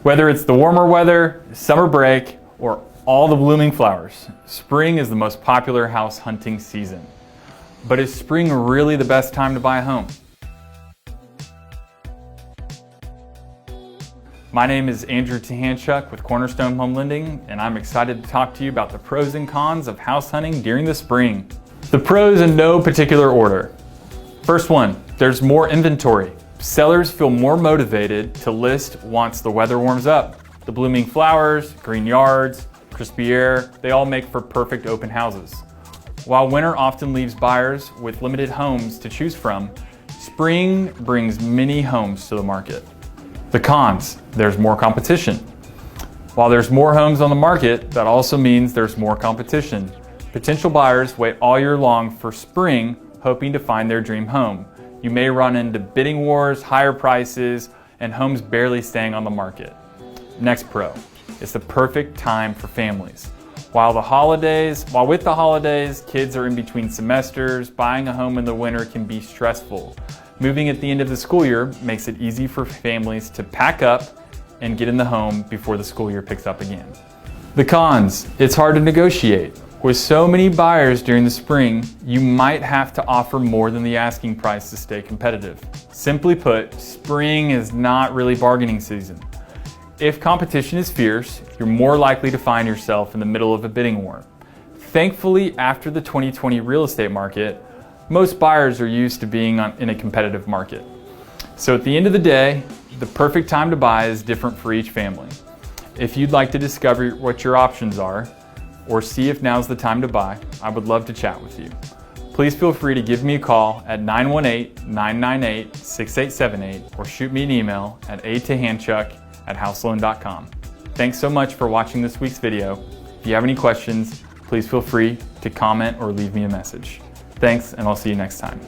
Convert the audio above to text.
Whether it's the warmer weather, summer break, or all the blooming flowers, spring is the most popular house hunting season. But is spring really the best time to buy a home? My name is Andrew Tahanchuk with Cornerstone Home Lending, and I'm excited to talk to you about the pros and cons of house hunting during the spring. The pros in no particular order. First one, there's more inventory. Sellers feel more motivated to list once the weather warms up. The blooming flowers, green yards, crispy air, they all make for perfect open houses. While winter often leaves buyers with limited homes to choose from, spring brings many homes to the market. The cons, there's more competition. While there's more homes on the market, that also means there's more competition. Potential buyers wait all year long for spring, hoping to find their dream home. You may run into bidding wars, higher prices, and homes barely staying on the market. Next pro, it's the perfect time for families. While with the holidays, kids are in between semesters, buying a home in the winter can be stressful. Moving at the end of the school year makes it easy for families to pack up and get in the home before the school year picks up again. The cons, it's hard to negotiate. With so many buyers during the spring, you might have to offer more than the asking price to stay competitive. Simply put, spring is not really bargaining season. If competition is fierce, you're more likely to find yourself in the middle of a bidding war. Thankfully, after the 2020 real estate market, most buyers are used to being in a competitive market. So at the end of the day, the perfect time to buy is different for each family. If you'd like to discover what your options are, or see if now's the time to buy, I would love to chat with you. Please feel free to give me a call at 918-998-6878 or shoot me an email at atahanchuk@houseloan.com. Thanks so much for watching this week's video. If you have any questions, please feel free to comment or leave me a message. Thanks, and I'll see you next time.